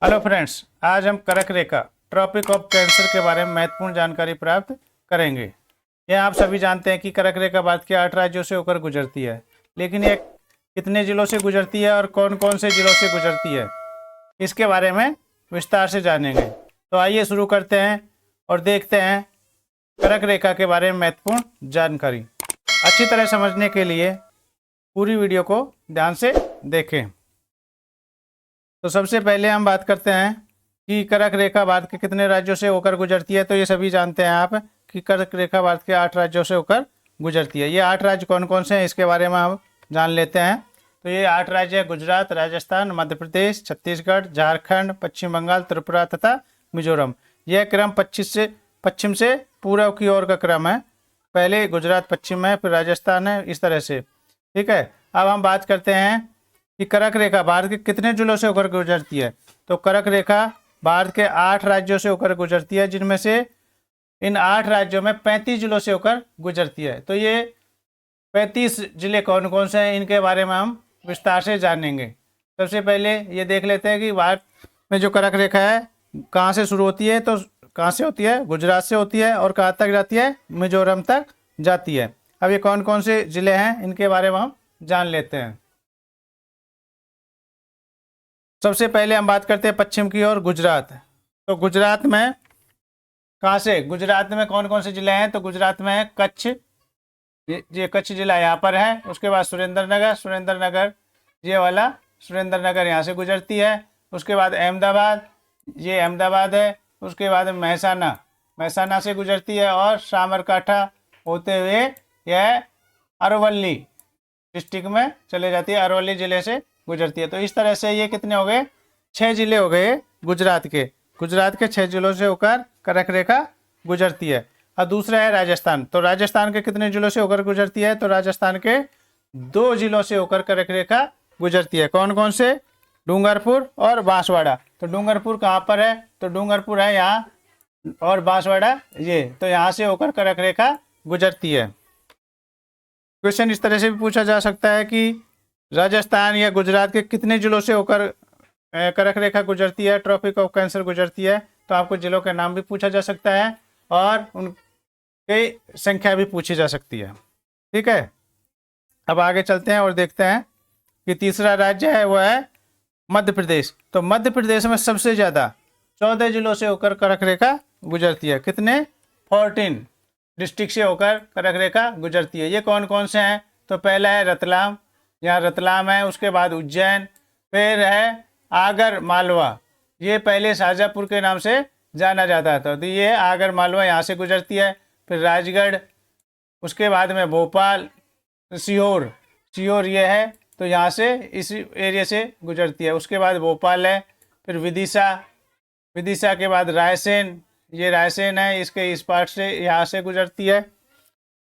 Hello friends, आज हम कर्क रेखा ट्रॉपिक ऑफ कैंसर के बारे में महत्वपूर्ण जानकारी प्राप्त करेंगे। यह आप सभी जानते हैं कि कर्क रेखा भारत के 8 राज्यों से होकर गुजरती है, लेकिन यह कितने जिलों से गुजरती है और कौन कौन से जिलों से गुजरती है, इसके बारे में विस्तार से जानेंगे। तो आइए शुरू करते हैं और देखते हैं कर्क रेखा के बारे में महत्वपूर्ण जानकारी। अच्छी तरह समझने के लिए पूरी वीडियो को ध्यान से देखें। तो सबसे पहले हम बात करते हैं कि कर्क रेखा भारत के कितने राज्यों से होकर गुजरती है। तो ये सभी जानते हैं आप कि कर्क रेखा भारत के 8 राज्यों से होकर गुजरती है। ये 8 राज्य कौन कौन से हैं, इसके बारे में हम जान लेते हैं। तो ये 8 राज्य है: गुजरात, राजस्थान, मध्य प्रदेश, छत्तीसगढ़, झारखंड, पश्चिम बंगाल, त्रिपुरा तथा मिजोरम। यह क्रम पश्चिम से पूर्व की ओर का क्रम है। पहले गुजरात पश्चिम है, फिर राजस्थान है, इस तरह से। ठीक है, अब हम बात करते हैं कि कर्क रेखा भारत के कितने जिलों से होकर गुजरती है। तो कर्क रेखा भारत के 8 राज्यों से होकर गुजरती है, जिनमें से इन 8 राज्यों में 35 जिलों से होकर गुजरती है। तो ये 35 जिले कौन कौन से हैं, इनके बारे में हम विस्तार से जानेंगे। सबसे पहले ये देख लेते हैं कि भारत में जो कर्क रेखा है कहाँ से शुरू होती है। तो कहाँ से होती है? गुजरात से होती है। और कहाँ तक जाती है? मिजोरम तक जाती है। अब ये कौन कौन से जिले हैं, इनके बारे में हम जान लेते हैं। सबसे पहले हम बात करते हैं पश्चिम की ओर, गुजरात। तो गुजरात में कहाँ से? गुजरात में कौन कौन से जिले हैं? तो गुजरात में है कच्छ, ये कच्छ जिला यहाँ पर है। उसके बाद सुरेंद्रनगर, ये वाला सुरेंद्रनगर यहाँ से गुजरती है। उसके बाद अहमदाबाद, ये अहमदाबाद है। उसके बाद महसाना से गुजरती है और साबरकांठा होते हुए यह अरवली डिस्ट्रिक्ट में चले जाती है, अरवली जिले से गुजरती है। तो इस तरह से ये कितने हो गए? 6 जिले हो गए गुजरात के 6 जिलों से होकर कर्क रेखा गुजरती है। और दूसरा है राजस्थान। तो राजस्थान के कितने जिलों से होकर गुजरती है? तो राजस्थान के 2 जिलों से होकर कर्क रेखा गुजरती है। कौन कौन से? डूंगरपुर और बांसवाड़ा। तो डूंगरपुर कहाँ पर है? तो डूंगरपुर है यहाँ, और बांसवाड़ा ये। तो यहाँ से होकर कर्क रेखा गुजरती है। क्वेश्चन इस तरह से भी पूछा जा सकता है कि राजस्थान या गुजरात के कितने जिलों से होकर कर्क रेखा गुजरती है, ट्रॉपिक ऑफ कैंसर गुजरती है। तो आपको जिलों के नाम भी पूछा जा सकता है और उनकी संख्या भी पूछी जा सकती है। ठीक है, अब आगे चलते हैं और देखते हैं कि तीसरा राज्य है वो है मध्य प्रदेश। तो मध्य प्रदेश में सबसे ज़्यादा 14 जिलों से होकर कर्क रेखा गुजरती है। कितने? 14 डिस्ट्रिक्ट से होकर कर्क रेखा गुजरती है। ये कौन कौन से हैं? तो पहला है रतलाम, यहाँ रतलाम है। उसके बाद उज्जैन, फिर है आगर मालवा, ये पहले शाजापुर के नाम से जाना जाता था। तो ये आगर मालवा यहाँ से गुजरती है। फिर राजगढ़, उसके बाद में भोपाल, सीहोर ये है, तो यहाँ से इस एरिया से गुजरती है। उसके बाद भोपाल है। फिर विदिशा के बाद रायसेन, ये रायसेन है, इसके इस पार्ट से यहाँ से गुजरती है।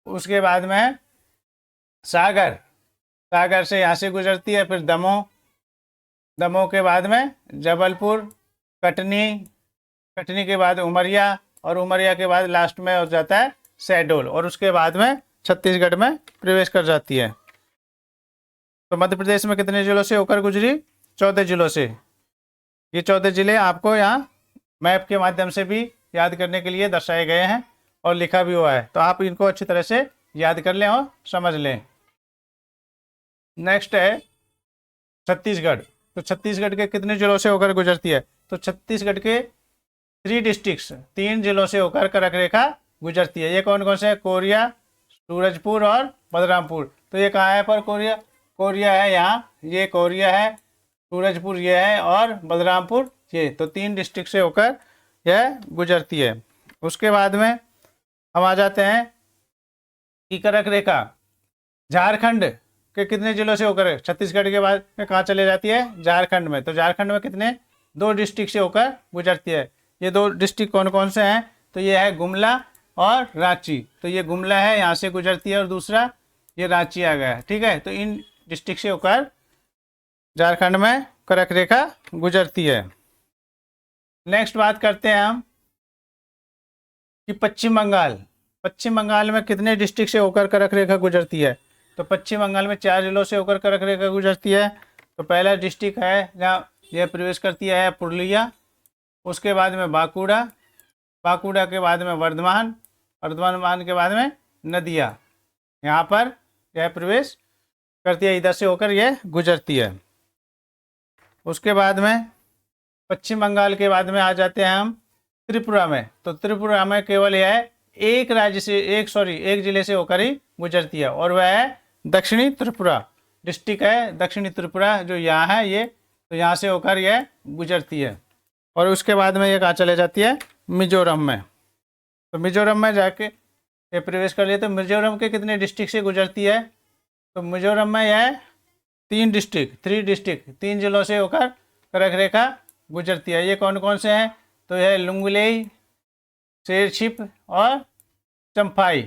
उसके बाद में सागर से यहाँ से गुजरती है। फिर दमोह के बाद में जबलपुर, कटनी के बाद उमरिया, और उमरिया के बाद लास्ट में हो जाता है शहडोल, और उसके बाद में छत्तीसगढ़ में प्रवेश कर जाती है। तो मध्य प्रदेश में कितने जिलों से होकर गुजरी? 14 जिलों से। ये 14 जिले आपको यहाँ मैप के माध्यम से भी याद करने के लिए दर्शाए गए हैं और लिखा भी हुआ है। तो आप इनको अच्छी तरह से याद कर लें और समझ लें। नेक्स्ट है छत्तीसगढ़। तो छत्तीसगढ़ के कितने जिलों से होकर गुजरती है? तो छत्तीसगढ़ के 3 डिस्ट्रिक्ट्स, 3 जिलों से होकर कर्क रेखा गुजरती है। ये कौन कौन से हैं? कोरिया, सूरजपुर और बलरामपुर। तो ये कहाँ है पर? कोरिया है यहाँ, ये कोरिया है, सूरजपुर ये है, और बलरामपुर ये। तो 3 डिस्ट्रिक्ट से होकर यह गुजरती है। उसके बाद में हम आ जाते हैं कि कर्क रेखा झारखंड के कितने जिलों से होकर, छत्तीसगढ़ के बाद में कहाँ चले जाती है? झारखंड में। तो झारखंड में कितने? 2 डिस्ट्रिक्ट से होकर गुजरती है। ये 2 डिस्ट्रिक्ट कौन कौन से हैं? तो ये है गुमला और रांची। तो ये गुमला है, यहाँ से गुजरती है, और दूसरा ये रांची आ गया है। ठीक है, तो इन डिस्ट्रिक्ट से होकर झारखंड में कर्क रेखा गुजरती है। नेक्स्ट बात करते हैं हम कि पश्चिम बंगाल में कितने डिस्ट्रिक्ट से होकर कर्क रेखा गुजरती है। तो पश्चिम बंगाल में 4 जिलों से होकर कर्क रेखा गुजरती है। तो पहला डिस्ट्रिक्ट है जहाँ यह प्रवेश करती है पुरुलिया, उसके बाद में बांकुड़ा, बांकुड़ा के बाद में वर्धमान, वर्धमान के बाद में नदिया, यहाँ पर यह प्रवेश करती है, इधर से होकर यह गुजरती है। उसके बाद में पश्चिम बंगाल के बाद में आ जाते हैं हम त्रिपुरा में। तो त्रिपुरा में केवल यह एक राज्य से एक जिले से होकर ही गुजरती है, और वह है दक्षिणी त्रिपुरा डिस्ट्रिक्ट है, दक्षिणी त्रिपुरा जो यहाँ है ये, तो यहाँ से होकर यह गुजरती है। और उसके बाद में ये कहाँ चले जाती है, मिजोरम में। तो मिजोरम में जाके ये प्रवेश कर लिए। तो मिजोरम के कितने डिस्ट्रिक्ट से गुजरती है, तो मिजोरम में यह 3 डिस्ट्रिक्ट 3 जिलों से होकर कर्क रेखा गुजरती है। ये कौन कौन से हैं, तो यह लुंगलेई, शेरछिप और चंफाई।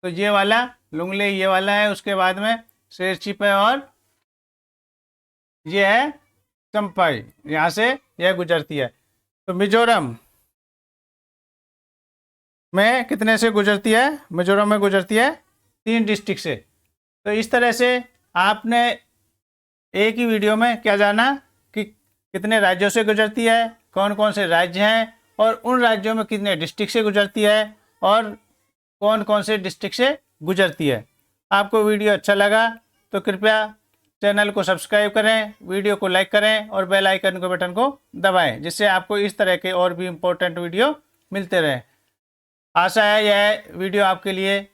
तो ये वाला लुंगलेई ये वाला है, उसके बाद में शेरछिप है और ये है चंफाई, यहाँ से यह गुजरती है। तो मिजोरम में कितने से गुजरती है, मिजोरम में गुजरती है 3 डिस्ट्रिक्ट से। तो इस तरह से आपने एक ही वीडियो में क्या जाना कि कितने राज्यों से गुजरती है, कौन कौन से राज्य हैं, और उन राज्यों में कितने डिस्ट्रिक्ट से गुजरती है, और कौन कौन से डिस्ट्रिक्ट से गुजरती है। आपको वीडियो अच्छा लगा तो कृपया चैनल को सब्सक्राइब करें, वीडियो को लाइक करें और बेल आइकन के बटन को दबाएं, जिससे आपको इस तरह के और भी इम्पोर्टेंट वीडियो मिलते रहें। आशा है यह वीडियो आपके लिए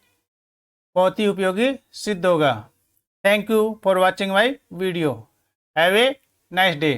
बहुत ही उपयोगी सिद्ध होगा। Thank you for watching my video. Have a nice day.